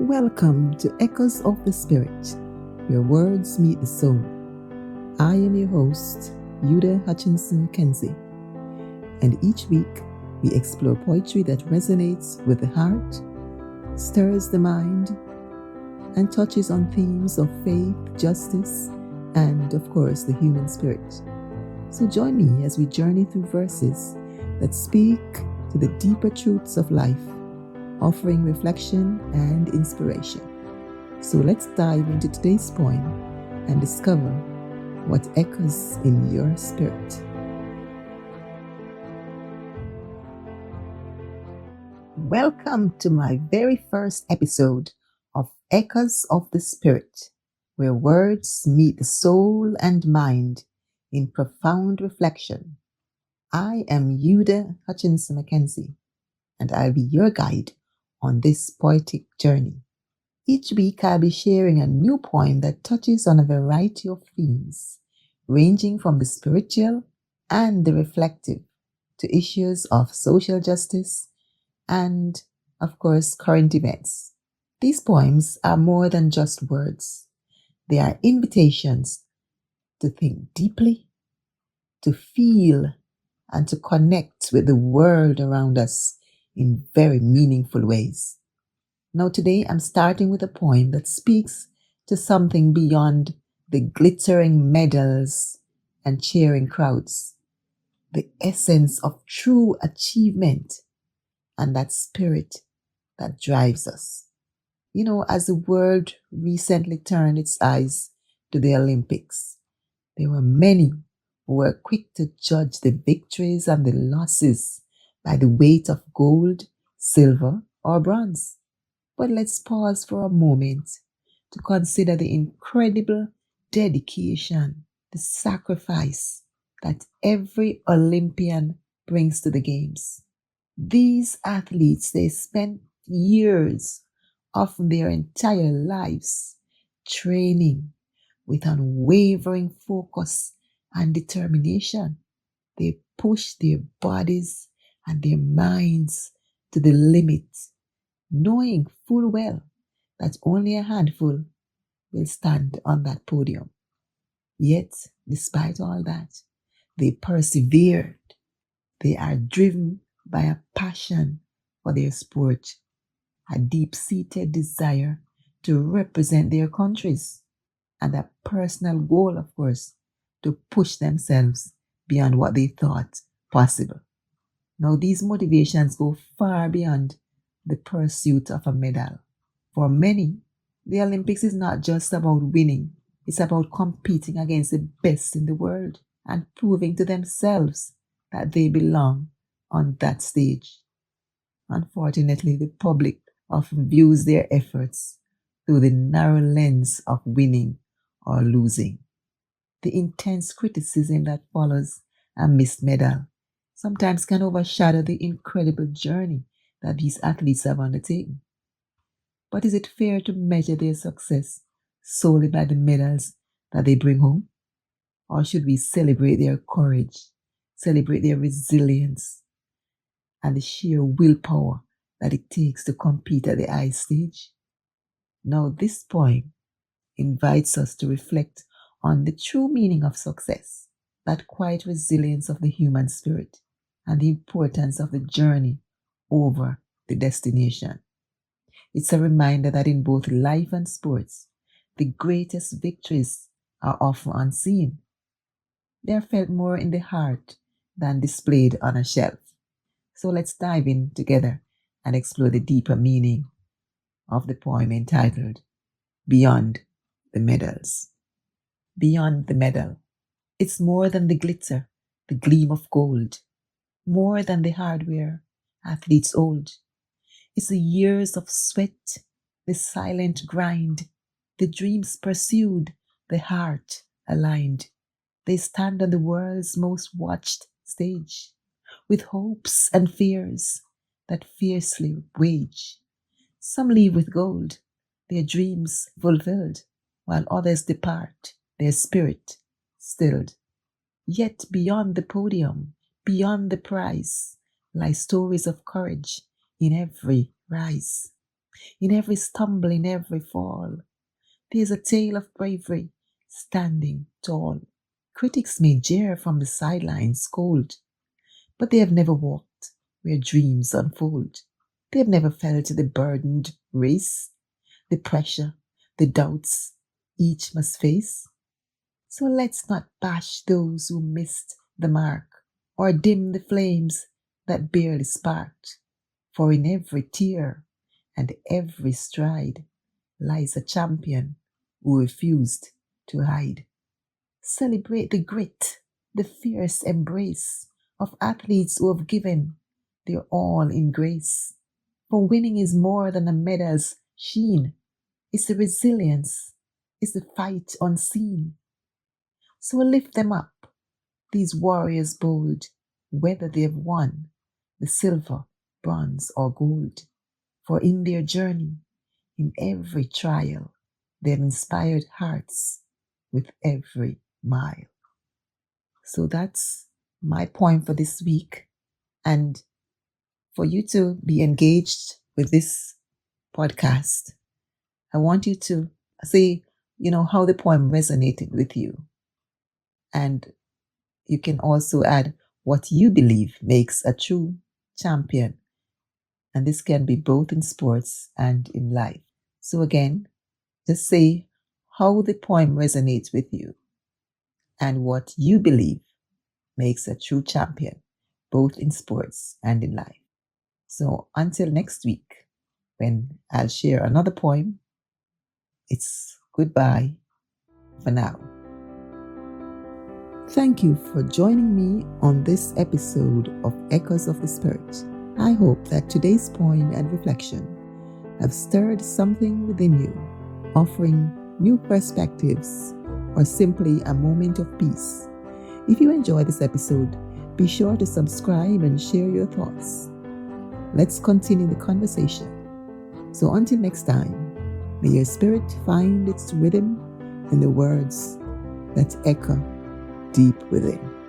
Welcome to Echoes of the Spirit, where words meet the soul. I am your host, Yuda Hutchinson Kenzie, and each week we explore poetry that resonates with the heart, stirs the mind, and touches on themes of faith, justice, and of course the human spirit. So join me as we journey through verses that speak to the deeper truths of life, offering reflection and inspiration. So let's dive into today's poem and discover what echoes in your spirit. Welcome to my very first episode of Echoes of the Spirit, where words meet the soul and mind in profound reflection. I am Yuda Hutchinson Mackenzie, and I'll be your guide on this poetic journey. Each week I'll be sharing a new poem that touches on a variety of themes, ranging from the spiritual and the reflective to issues of social justice and, of course, current events. These poems are more than just words. They are invitations to think deeply, to feel, and to connect with the world around us in very meaningful ways. Now today I'm starting with a poem that speaks to something beyond the glittering medals and cheering crowds, the essence of true achievement and that spirit that drives us. You know, as the world recently turned its eyes to the Olympics, there were many who were quick to judge the victories and the losses by the weight of gold, silver, or bronze. But let's pause for a moment to consider the incredible dedication, the sacrifice that every Olympian brings to the Games. These athletes, they spent years, often their entire lives, training with unwavering focus and determination. They push their bodies and their minds to the limit, knowing full well that only a handful will stand on that podium. Yet, despite all that, they persevered. They are driven by a passion for their sport, a deep-seated desire to represent their countries, and a personal goal, of course, to push themselves beyond what they thought possible. Now, these motivations go far beyond the pursuit of a medal. For many, the Olympics is not just about winning, it's about competing against the best in the world and proving to themselves that they belong on that stage. Unfortunately, the public often views their efforts through the narrow lens of winning or losing. The intense criticism that follows a missed medal sometimes can overshadow the incredible journey that these athletes have undertaken. But is it fair to measure their success solely by the medals that they bring home? Or should we celebrate their courage, celebrate their resilience, and the sheer willpower that it takes to compete at the ice stage? Now, this poem invites us to reflect on the true meaning of success, that quiet resilience of the human spirit, and the importance of the journey over the destination. It's a reminder that in both life and sports, the greatest victories are often unseen. They are felt more in the heart than displayed on a shelf. So let's dive in together and explore the deeper meaning of the poem entitled Beyond the Medals. Beyond the medal. It's more than the glitter, the gleam of gold, more than the hardware athletes hold. It's the years of sweat, the silent grind, the dreams pursued, the heart aligned. They stand on the world's most watched stage, with hopes and fears that fiercely wage. Some leave with gold, their dreams fulfilled, while others depart, their spirit stilled. Yet beyond the podium, beyond the prize, lie stories of courage in every rise. In every stumble, in every fall, there's a tale of bravery standing tall. Critics may jeer from the sidelines, cold, but they have never walked where dreams unfold. They have never felt the burdened race, the pressure, the doubts each must face. So let's not bash those who missed the mark or dim the flames that barely sparked. For in every tear and every stride lies a champion who refused to hide. Celebrate the grit, the fierce embrace of athletes who have given their all in grace. For winning is more than a medal's sheen, it's the resilience, it's the fight unseen. So lift them up, these warriors bold, whether they have won the silver, bronze, or gold. For in their journey, in every trial, they have inspired hearts with every mile. So that's my poem for this week. And for you to be engaged with this podcast, I want you to say, how the poem resonated with you. And you can also add what you believe makes a true champion. And this can be both in sports and in life. So again, just say how the poem resonates with you and what you believe makes a true champion, both in sports and in life. So until next week, when I'll share another poem, it's goodbye for now. Thank you for joining me on this episode of Echoes of the Spirit. I hope that today's poem and reflection have stirred something within you, offering new perspectives or simply a moment of peace. If you enjoyed this episode, be sure to subscribe and share your thoughts. Let's continue the conversation. So until next time, may your spirit find its rhythm in the words that echo deep within.